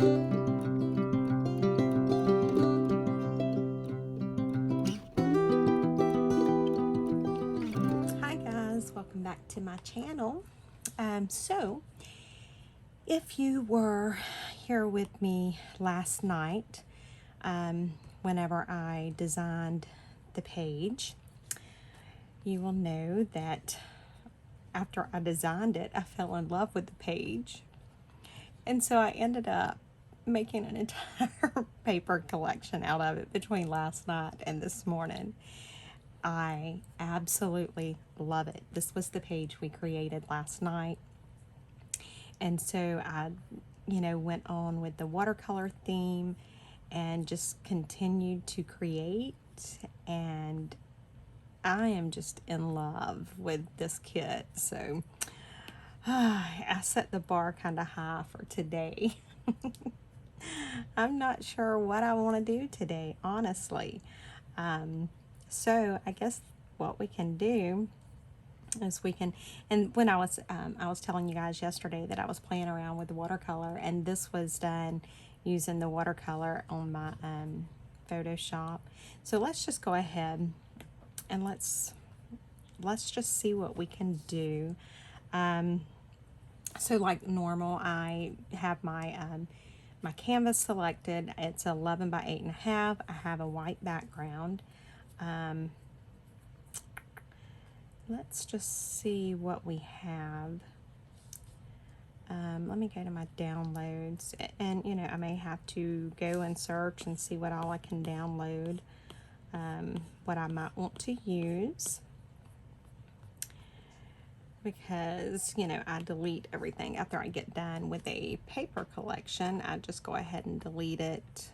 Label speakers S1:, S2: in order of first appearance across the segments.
S1: Hi guys, welcome back to my channel. So if you were here with me last night, whenever I designed the page, you will know that after I designed it, I fell in love with the page. And so I ended up making an entire paper collection out of it between last night and this morning. I absolutely love it. This was the page we created last night. And so I, went on with the watercolor theme and just continued to create. And I am just in love with this kit. So I set the bar kind of high for today. I'm not sure what I want to do today, honestly. So I guess what we can do is and when I was telling you guys yesterday that I was playing around with the watercolor, and this was done using the watercolor on my Photoshop. So let's just go ahead and let's just see what we can do. So like normal, I have my my canvas selected. It's 11 by 8.5. I have a white background. Let's just see what we have. Let me go to my downloads, and I may have to go and search and see what all I can download, what I might want to use, because I delete everything after I get done with a paper collection. I just go ahead and delete it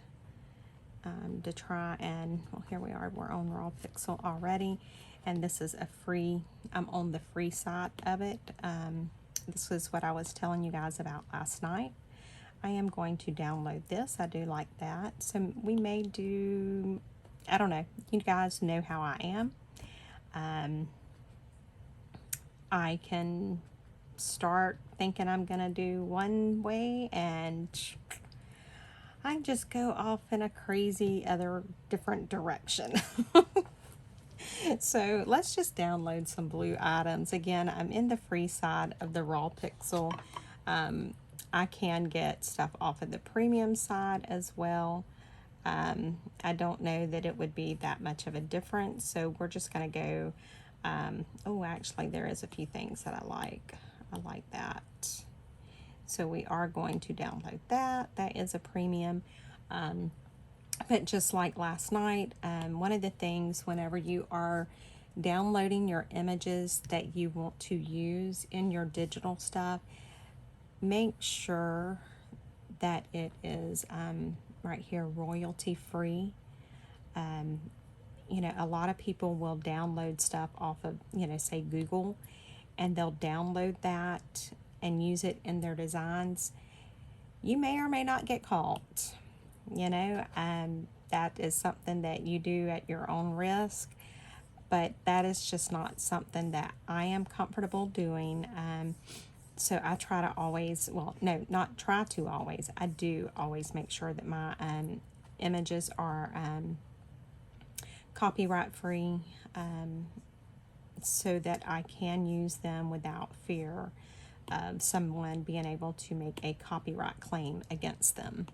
S1: to try and, well, here we are, we're on Raw Pixel already, and this is a free, I'm on the free side of it. This is what I was telling you guys about last night. I am going to download this. I do like that. So we may do, I don't know, you guys know how I am. I can start thinking I'm gonna do one way and I just go off in a crazy other different direction. So let's just download some blue items. Again, I'm in the free side of the Raw Pixel. I can get stuff off of the premium side as well. I don't know that it would be that much of a difference, so we're just going to go, oh, actually there is a few things that I like. I like that. So we are going to download that. That is a premium. But just like last night, one of the things whenever you are downloading your images that you want to use in your digital stuff, make sure that it is right here, royalty free. A lot of people will download stuff off of, say Google, and they'll download that and use it in their designs. You may or may not get caught. That is something that you do at your own risk, but that is just not something that I am comfortable doing. So I try to always, well, no, not try to always, I do always make sure that my images are copyright free, so that I can use them without fear of someone being able to make a copyright claim against them.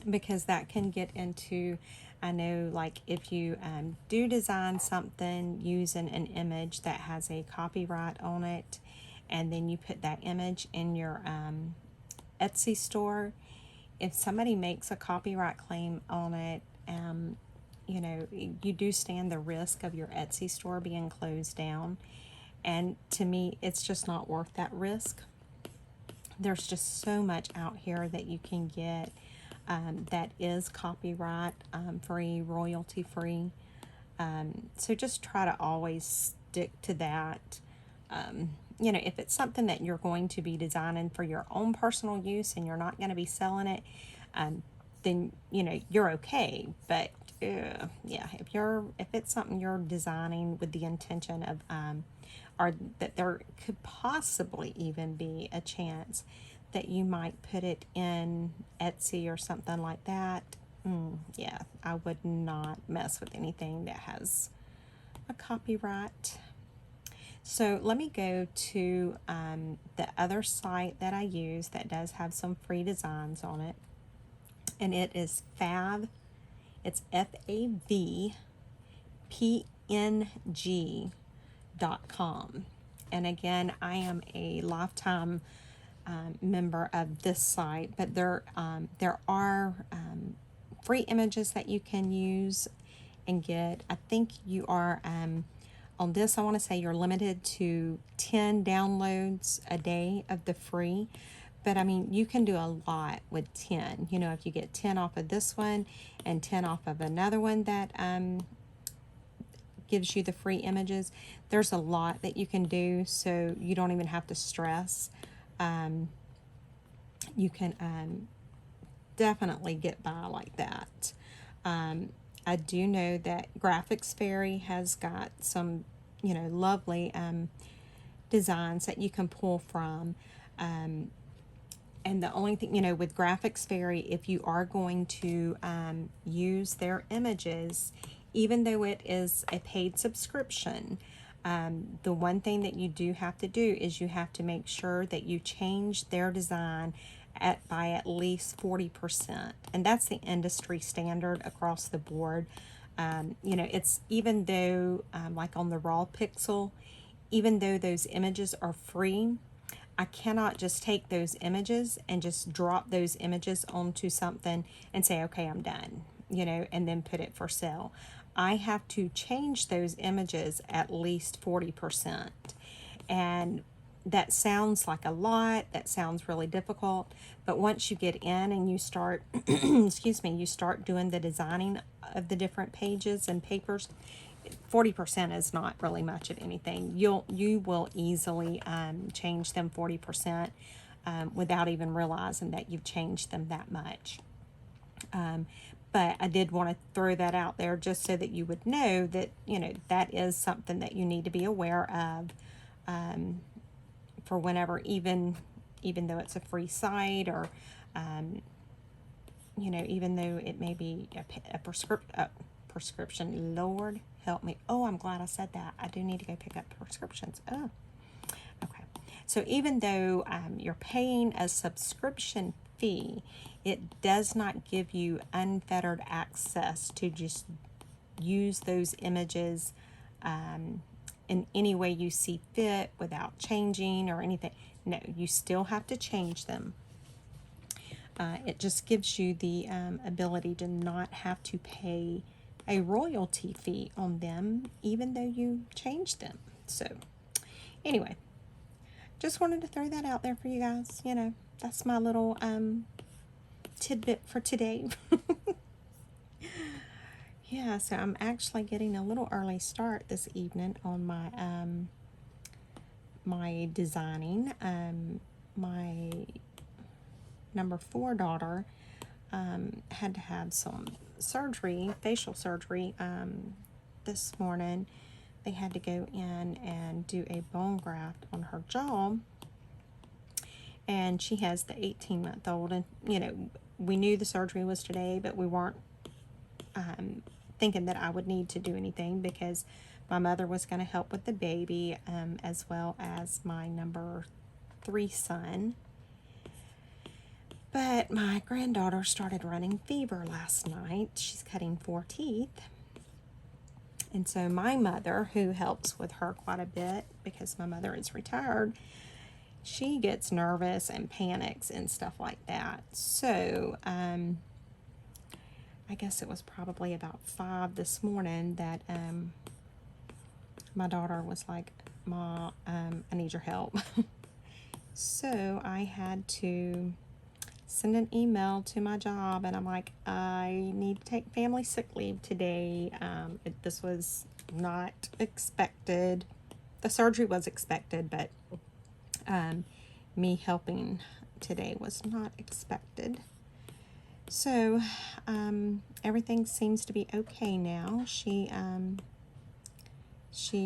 S1: Because that can get into, I know, like if you do design something using an image that has a copyright on it, and then you put that image in your Etsy store, if somebody makes a copyright claim on it, you do stand the risk of your Etsy store being closed down. And to me, it's just not worth that risk. There's just so much out here that you can get that is copyright free, royalty free. So just try to always stick to that. If it's something that you're going to be designing for your own personal use and you're not going to be selling it, then you're okay. But yeah, if it's something you're designing with the intention of or that there could possibly even be a chance that you might put it in Etsy or something like that, yeah, I would not mess with anything that has a copyright. So let me go to the other site that I use that does have some free designs on it, and it is Fav. It's FAVPNG.com. And again, I am a lifetime member of this site, but there are free images that you can use and get. I think you are on this, I want to say you're limited to 10 downloads a day of the free, but I mean, you can do a lot with 10. You know, if you get 10 off of this one and 10 off of another one that gives you the free images, there's a lot that you can do, so you don't even have to stress. You can definitely get by like that. I do know that Graphics Fairy has got some, you know, lovely designs that you can pull from. And the only thing, you know, with Graphics Fairy, if you are going to use their images, even though it is a paid subscription, the one thing that you do have to do is you have to make sure that you change their design by at least 40%. And that's the industry standard across the board. You know, it's, even though like on the raw pixel, even though those images are free, I cannot just take those images and just drop those images onto something and say, okay, I'm done, you know, and then put it for sale. I have to change those images at least 40%. And that sounds like a lot, that sounds really difficult, but once you get in and you start, excuse me, you start doing the designing of the different pages and papers, 40% is not really much of anything. You will easily change them 40% without even realizing that you've changed them that much. But I did want to throw that out there just so that you would know that, you know, that is something that you need to be aware of for whenever, even though it's a free site, or you know, even though it may be a prescription. Lord help me. Oh, I'm glad I said that. I do need to go pick up prescriptions. Oh, okay. So even though you're paying a subscription fee, it does not give you unfettered access to just use those images in any way you see fit without changing or anything. No, you still have to change them. It just gives you the ability to not have to pay a royalty fee on them, even though you change them. So anyway, just wanted to throw that out there for you guys. You know, that's my little tidbit for today. Yeah, so I'm actually getting a little early start this evening on my my designing. My number 4 daughter had to have some surgery, facial surgery, this morning. They had to go in and do a bone graft on her jaw, and she has the 18-month-old, and you know, we knew the surgery was today, but we weren't thinking that I would need to do anything because my mother was going to help with the baby, as well as my number 3 son. But my granddaughter started running fever last night. She's cutting 4 teeth. And so my mother, who helps with her quite a bit because my mother is retired, she gets nervous and panics and stuff like that. So I guess it was probably about 5 this morning that my daughter was like, "Ma, I need your help." So I had to send an email to my job, and I'm like, I need to take family sick leave today. This was not expected. The surgery was expected, but me helping today was not expected. So everything seems to be okay now. She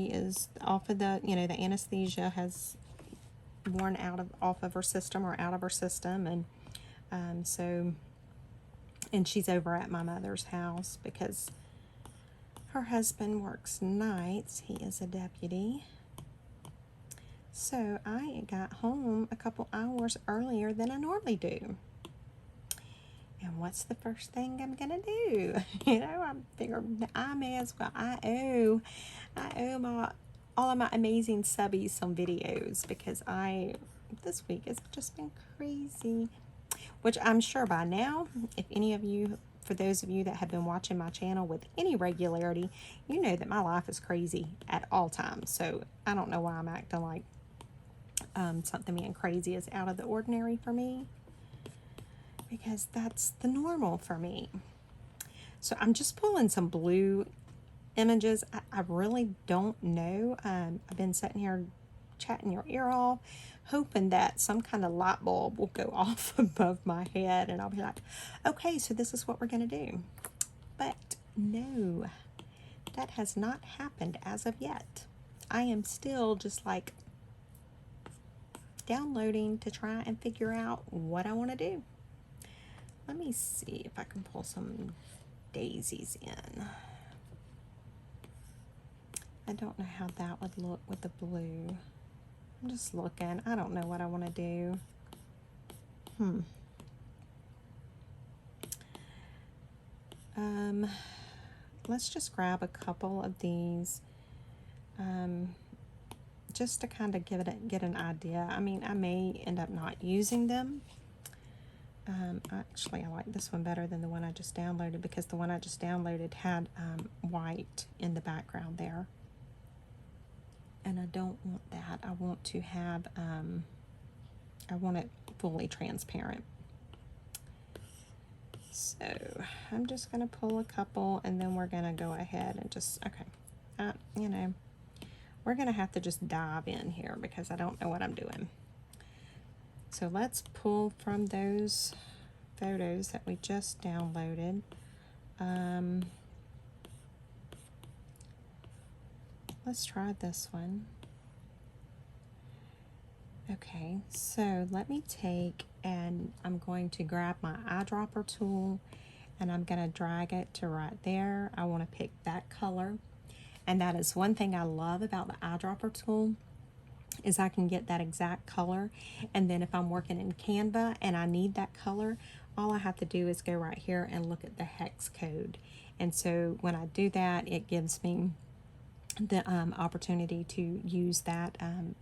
S1: is off of the, you know, the anesthesia has worn off of her system or out of her system. And and she's over at my mother's house because her husband works nights. He is a deputy. So I got home a couple hours earlier than I normally do. And what's the first thing I'm gonna do? You know, I figured I may as well. I owe all of my amazing subbies some videos because this week has just been crazy. Which I'm sure by now, if any of you, for those of you that have been watching my channel with any regularity, you know that my life is crazy at all times. So I don't know why I'm acting like something being crazy is out of the ordinary for me, because that's the normal for me. So I'm just pulling some blue images. I really don't know. I've been sitting here chatting your ear off, hoping that some kind of light bulb will go off above my head and I'll be like, okay, so this is what we're going to do. But no, that has not happened as of yet. I am still just like downloading to try and figure out what I want to do. Let me see if I can pull some daisies in. I don't know how that would look with the blue. I'm just looking. I don't know what I want to do. Let's just grab a couple of these, just to kind of get an idea. I mean, I may end up not using them. Actually, I like this one better than the one I just downloaded because the one I just downloaded had white in the background there. And I don't want that. I want to have, I want it fully transparent. So I'm just going to pull a couple and then we're going to go ahead and just, okay, you know, we're going to have to just dive in here because I don't know what I'm doing. So let's pull from those photos that we just downloaded. Let's try this one. Okay, so let me take and I'm going to grab my eyedropper tool and I'm going to drag it to right there. I want to pick that color. And that is one thing I love about the eyedropper tool is I can get that exact color. And then if I'm working in Canva and I need that color, all I have to do is go right here and look at the hex code. And so when I do that, it gives me the opportunity to use that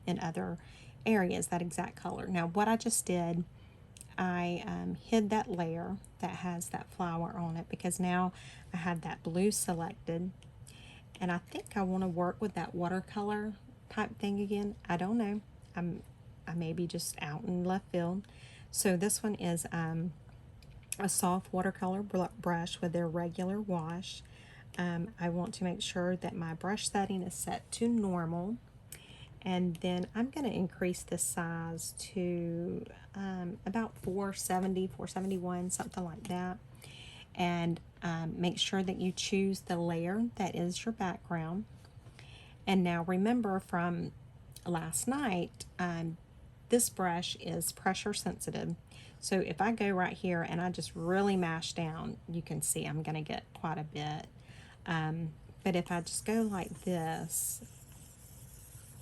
S1: in other areas, that exact color. Now what I just did, I hid that layer that has that flower on it because now I have that blue selected, and I think I want to work with that watercolor type thing again. I don't know. I may be just out in left field. So this one is a soft watercolor brush with their regular wash. I want to make sure that my brush setting is set to normal. And then I'm going to increase the size to about 470, 471, something like that. And make sure that you choose the layer that is your background. And now remember from last night, this brush is pressure sensitive. So if I go right here and I just really mash down, you can see I'm going to get quite a bit. But if I just go like this,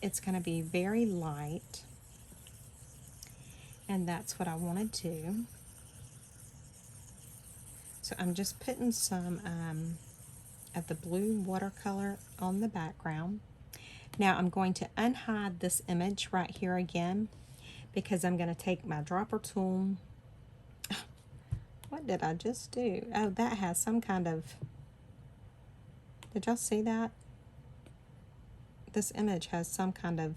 S1: it's going to be very light. And that's what I want to do. So I'm just putting some of the blue watercolor on the background. Now I'm going to unhide this image right here again because I'm going to take my dropper tool. What did I just do? Oh, that has some kind of, did y'all see that? This image has some kind of,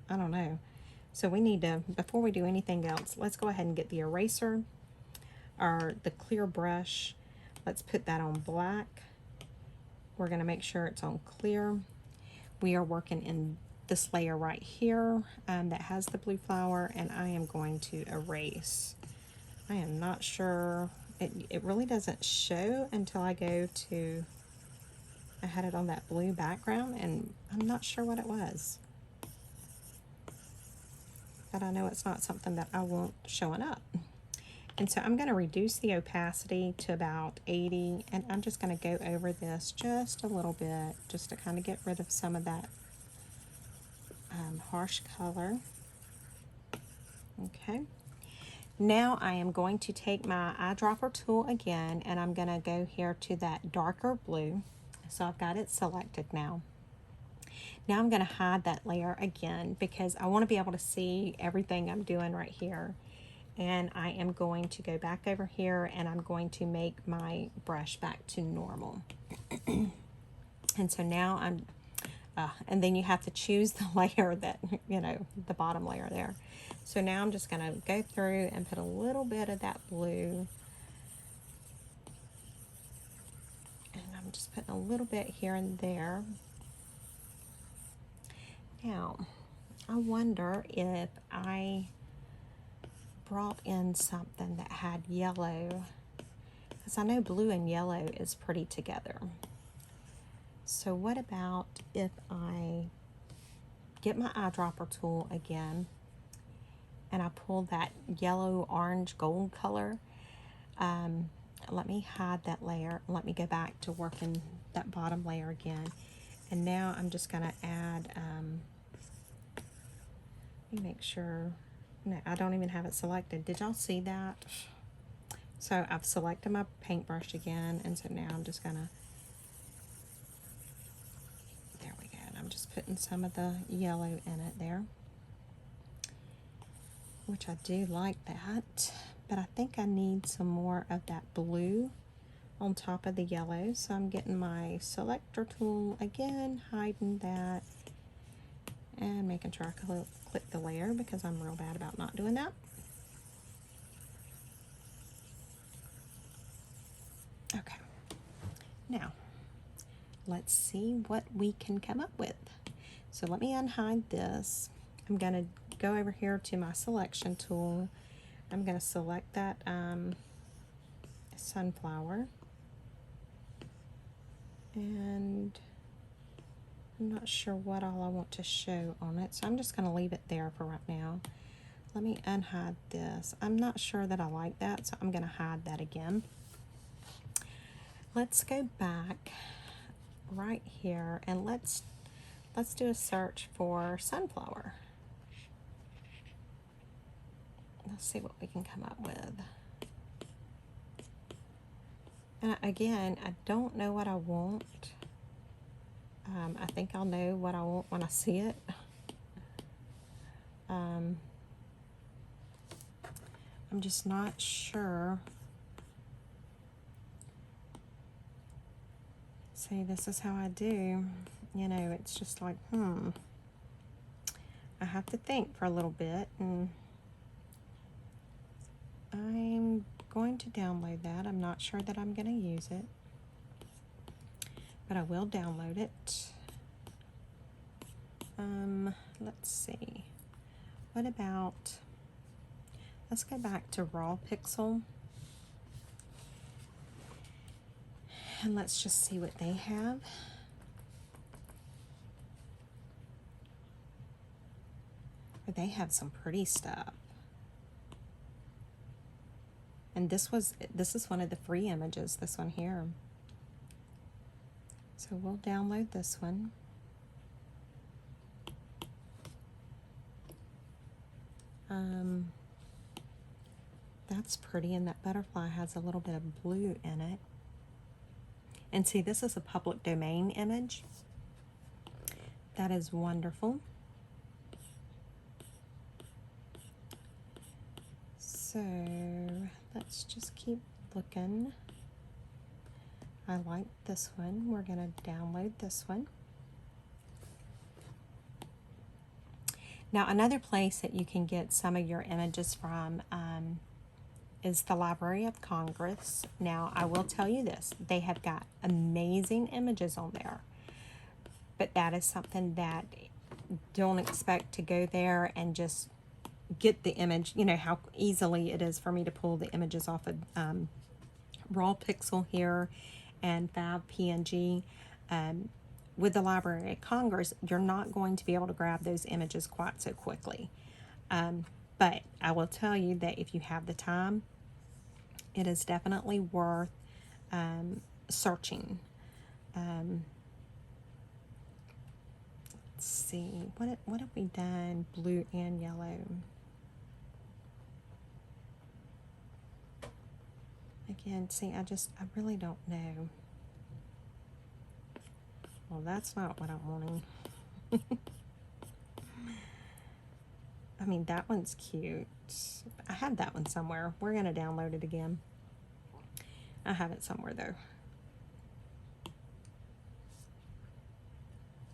S1: I don't know. So we need to, before we do anything else, let's go ahead and get the eraser or the clear brush. Let's put that on black. We're going to make sure it's on clear. We are working in this layer right here that has the blue flower, and I am going to erase. I am not sure. It really doesn't show until I go to, I had it on that blue background, and I'm not sure what it was. but I know it's not something that I want showing up. And so I'm going to reduce the opacity to about 80, and I'm just going to go over this just a little bit, just to kind of get rid of some of that harsh color. Okay. Now I am going to take my eyedropper tool again, and I'm going to go here to that darker blue. So I've got it selected now. Now I'm going to hide that layer again because I want to be able to see everything I'm doing right here. And I am going to go back over here, and I'm going to make my brush back to normal. And so now I'm, and then you have to choose the layer that, you know, the bottom layer there. So now I'm just going to go through and put a little bit of that blue. And I'm just putting a little bit here and there. Now, I wonder if I brought in something that had yellow, because I know blue and yellow is pretty together. So what about if I get my eyedropper tool again and I pull that yellow, orange, gold color? Let me hide that layer. Let me go back to working that bottom layer again. And now I'm just going to add, let me make sure, no, I don't even have it selected. Did y'all see that? So I've selected my paintbrush again, and so now I'm just going to, there we go. And I'm just putting some of the yellow in it there, which I do like that, but I think I need some more of that blue on top of the yellow. So I'm getting my selector tool again, hiding that, and making sure I click the layer because I'm real bad about not doing that. Okay, now let's see what we can come up with. So let me unhide this. I'm going to go over here to my selection tool. I'm going to select that sunflower, and I'm not sure what all I want to show on it, so I'm just going to leave it there for right now. Let me unhide this. I'm not sure that I like that, so I'm going to hide that again. Let's go back right here and let's do a search for sunflower. Let's see what we can come up with. And again, I don't know what I want. I think I'll know what I want when I see it. I'm just not sure. See, this is how I do. You know, it's just like, I have to think for a little bit, and I'm going to download that. I'm not sure that I'm going to use it, but I will download it. Let's see. What about, let's go back to Raw Pixel, and let's just see what they have. They have some pretty stuff. And this is one of the free images, this one here. So we'll download this one. That's pretty, and that butterfly has a little bit of blue in it. And see, this is a public domain image. That is wonderful. So let's just keep looking. I like this one. We're going to download this one. Now, another place that you can get some of your images from is the Library of Congress. Now, I will tell you this. They have got amazing images on there. But that is something that don't expect to go there and just get the image. You know how easily it is for me to pull the images off of Raw Pixel here and Fab PNG. With the Library of Congress, you're not going to be able to grab those images quite so quickly. But I will tell you that if you have the time, it is definitely worth searching. Let's see, what have we done? Blue and yellow. Again, see, I really don't know. Well, that's not what I'm wanting. I mean, that one's cute. I have that one somewhere. We're going to download it again. I have it somewhere, though.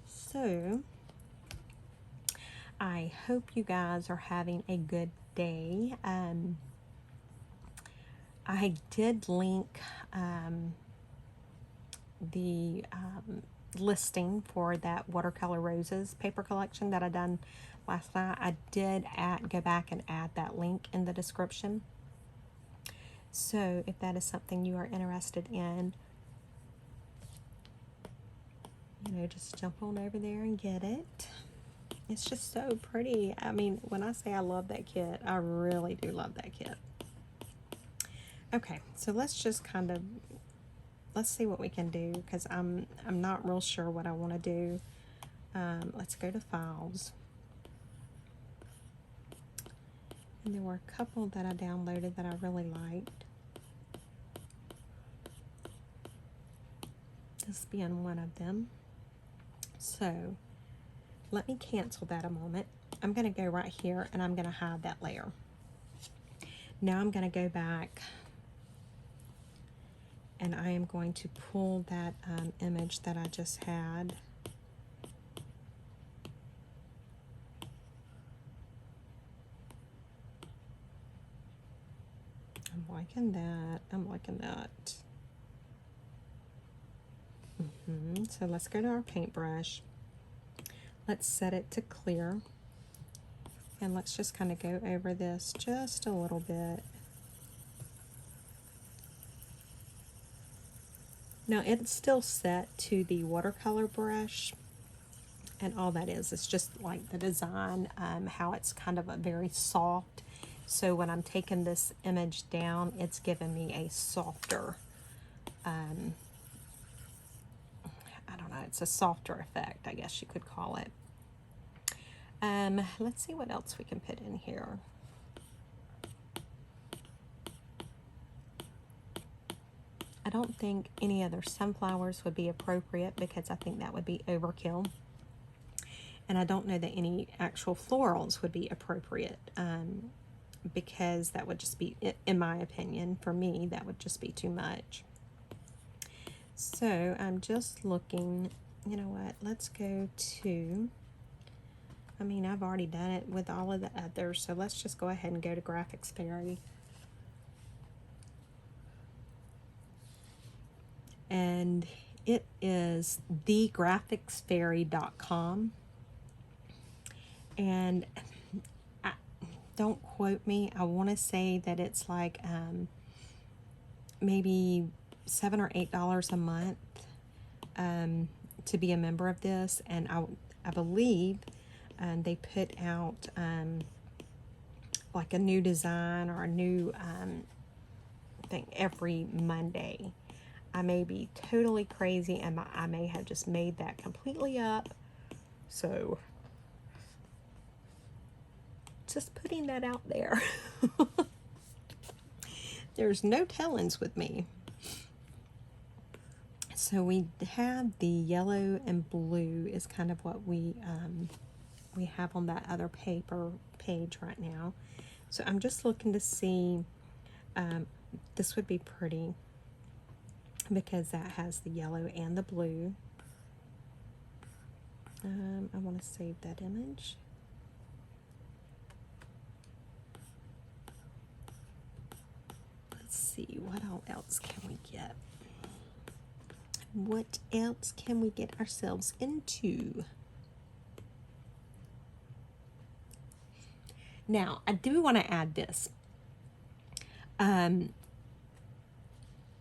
S1: So, I hope you guys are having a good day. I did link the listing for that watercolor roses paper collection that I done last night. I did go back and add that link in the description. So if that is something you are interested in, you know, just jump on over there and get it. It's just so pretty. I mean, when I say I love that kit, I really do love that kit. Okay, so let's just kind of, let's see what we can do, because I'm not real sure what I want to do. Let's go to files. And there were a couple that I downloaded that I really liked. This being one of them. So let me cancel that a moment. I'm going to go right here and I'm going to hide that layer. Now I'm going to go back and I am going to pull that image that I just had. I'm liking that. I'm liking that. So let's go to our paintbrush. Let's set it to clear. And let's just kind of go over this just a little bit. Now it's still set to the watercolor brush, and all that is, it's just like the design, how it's kind of a very soft. So when I'm taking this image down, it's giving me a softer, I don't know, it's a softer effect, I guess you could call it. Let's see what else we can put in here. I don't think any other sunflowers would be appropriate because I think that would be overkill. And I don't know that any actual florals would be appropriate because that would just be, in my opinion, for me, that would just be too much. So I'm just looking, you know what, let's go to, I mean, I've already done it with all of the others, so let's just go ahead and go to Graphics Fairy. And it is thegraphicsfairy.com. And don't quote me, I want to say that it's like maybe $7 or $8 a month to be a member of this. And I believe they put out like a new design or a new thing every Monday. I may be totally crazy and I may have just made that completely up. So just putting that out there. There's no tellings with me. So we have the yellow and blue is kind of what we have on that other paper page right now. So I'm just looking to see, this would be pretty because that has the yellow and the blue. I want to save that image. Let's see, what all else can we get? What else can we get ourselves into? Now, I do want to add this.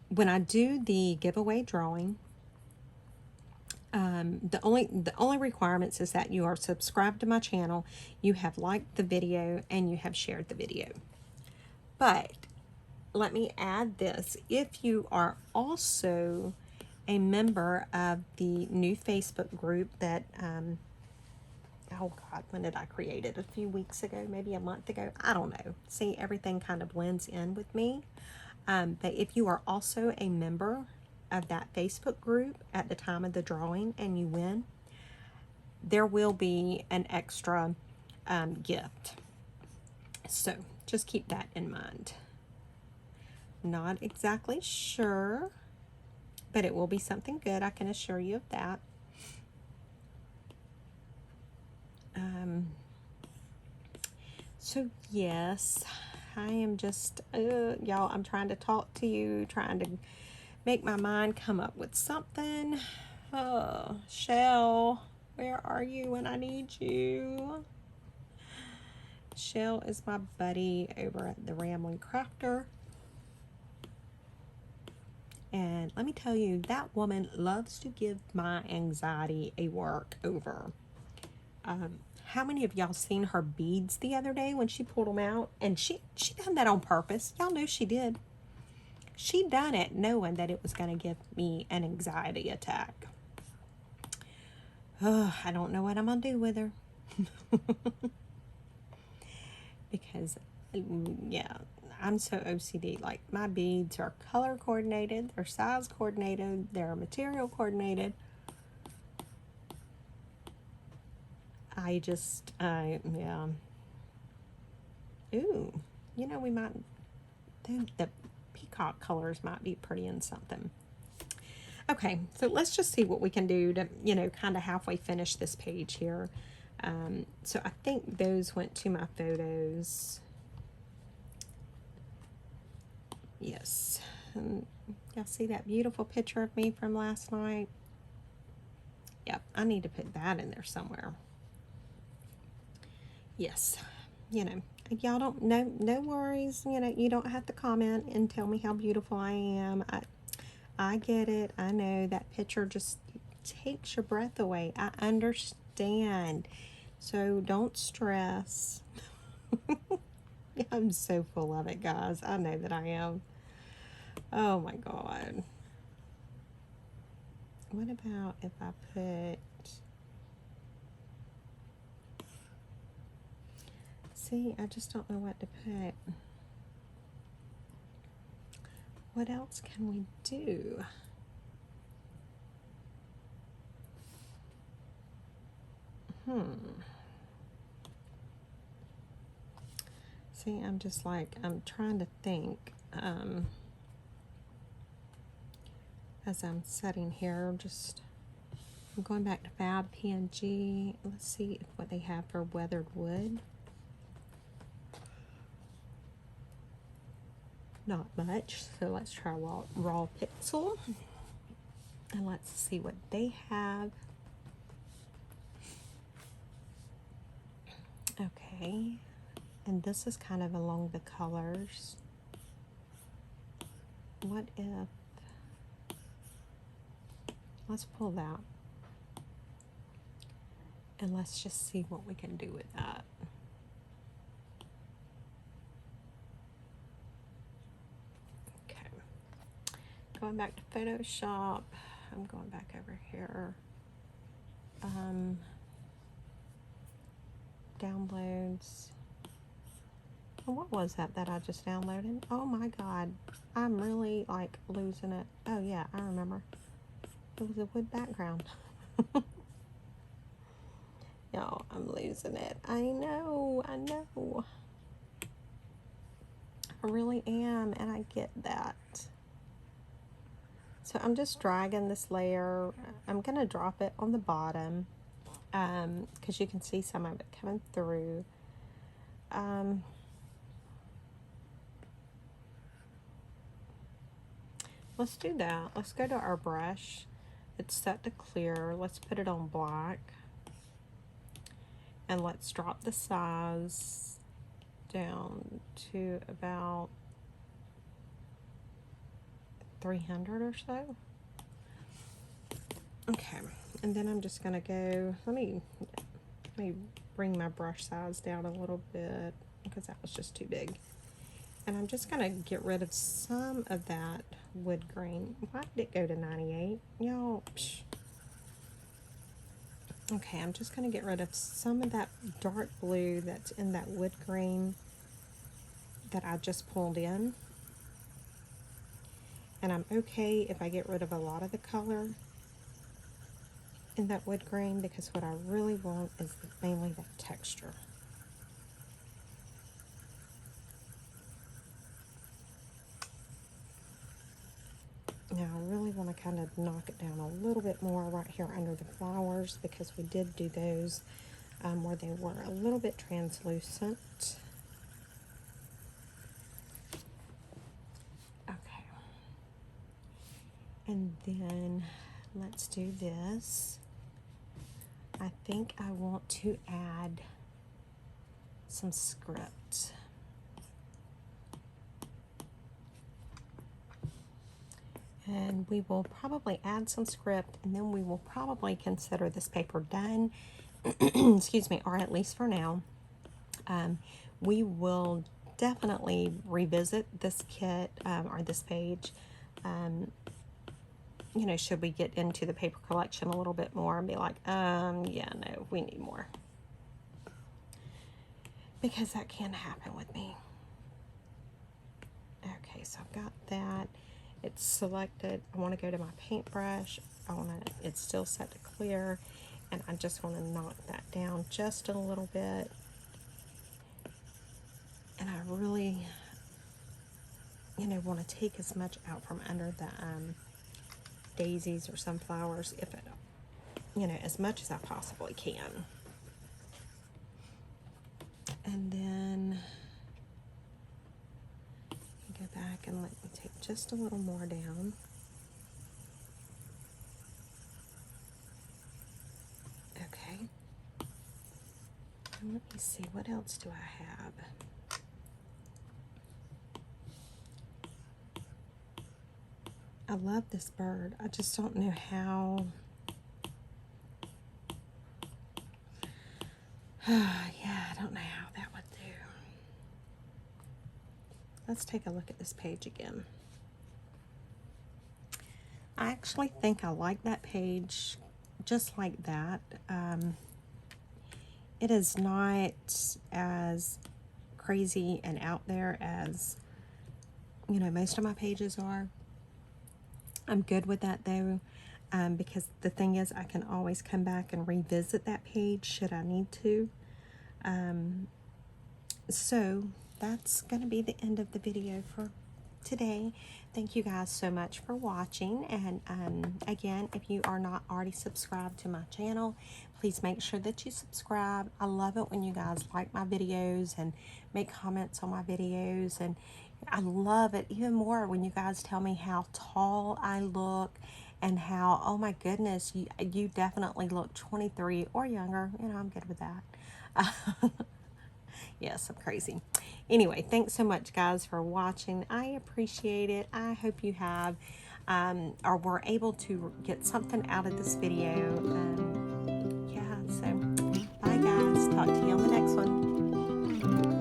S1: When I do the giveaway drawing, The only requirements is that you are subscribed to my channel, you have liked the video, and you have shared the video. But let me add this. If you are also a member of the new Facebook group that, oh God, when did I create it? A few weeks ago, maybe a month ago? I don't know. See, everything kind of blends in with me. But if you are also a member of that Facebook group at the time of the drawing and you win, there will be an extra gift. So just keep that in mind. Not exactly sure, but it will be something good, I can assure you of that. So yes, I am just, y'all, I'm trying to talk to you, trying to make my mind come up with something. Oh, Chelle, where are you when I need you? Chelle is my buddy over at the Ramblin Crafter. And let me tell you, that woman loves to give my anxiety a workover. How many of y'all seen her beads the other day when she pulled them out? And she done that on purpose. Y'all know she did. She done it knowing that it was going to give me an anxiety attack. Oh, I don't know what I'm going to do with her. Because, yeah, I'm so OCD. Like, my beads are color coordinated, they're size coordinated, they're material coordinated. Yeah. Ooh, you know, we might, the peacock colors might be pretty in something. Okay, so let's just see what we can do to, you know, kind of halfway finish this page here. So I think those went to my photos. Yes. Y'all see that beautiful picture of me from last night? Yep, I need to put that in there somewhere. Yes, you know, y'all don't, no worries, you know, you don't have to comment and tell me how beautiful I am. I get it. I know that picture just takes your breath away. I understand. So don't stress. I'm so full of it, guys. I know that I am. Oh my God. What about if I put... See, I just don't know what to put. What else can we do? See, I'm just like, I'm trying to think. As I'm setting here, I'm going back to Fab PNG. Let's see what they have for weathered wood. Not much, so let's try raw pixel. And let's see what they have. Okay, and this is kind of along the colors. What if, let's pull that. And let's just see what we can do with that. Okay, going back to Photoshop. I'm going back over here. Downloads. And what was that I just downloaded? Oh my God, I'm really like losing it. Oh yeah, I remember. It was a wood background. Y'all, I'm losing it. I know. I really am, and I get that. So I'm just dragging this layer. I'm gonna drop it on the bottom, because you can see some of it coming through. Let's do that. Let's go to our brush. It's set to clear. Let's put it on black. And let's drop the size down to about 300 or so. Okay, And then I'm just going to go, let me bring my brush size down a little bit because that was just too big. And I'm just going to get rid of some of that wood grain. Why did it go to 98? Y'all, okay, I'm just going to get rid of some of that dark blue that's in that wood grain that I just pulled in. And I'm okay if I get rid of a lot of the color in that wood grain, because what I really want is mainly that texture. Now I really want to kind of knock it down a little bit more right here under the flowers, because we did do those where they were a little bit translucent. Okay. And then let's do this. I think I want to add some script. And we will probably add some script, and then we will probably consider this paper done. Excuse me, or at least for now. We will definitely revisit this kit or this page. You know, should we get into the paper collection a little bit more and be like, yeah, no, we need more. Because that can happen with me. Okay, so I've got that. It's selected. I want to go to my paintbrush. It's still set to clear, and I just want to knock that down just a little bit. And I really, you know, want to take as much out from under the daisies or sunflowers, if it, you know, as much as I possibly can. And then go back and let me take just a little more down. Okay. And let me see, what else do I have? I love this bird. I just don't know how. Yeah, I don't know how that would do. Let's take a look at this page again. I actually think I like that page just like that. It is not as crazy and out there as, you know, most of my pages are. I'm good with that though, because the thing is, I can always come back and revisit that page should I need to. So that's going to be the end of the video for today. Thank you guys so much for watching, and again, if you are not already subscribed to my channel, please make sure that you subscribe. I love it when you guys like my videos and make comments on my videos, and I love it even more when you guys tell me how tall I look and how, oh my goodness, you definitely look 23 or younger. You know, I'm good with that. Yes, I'm crazy. Anyway, thanks so much, guys, for watching. I appreciate it. I hope you have or were able to get something out of this video. Yeah, so bye, guys. Talk to you on the next one.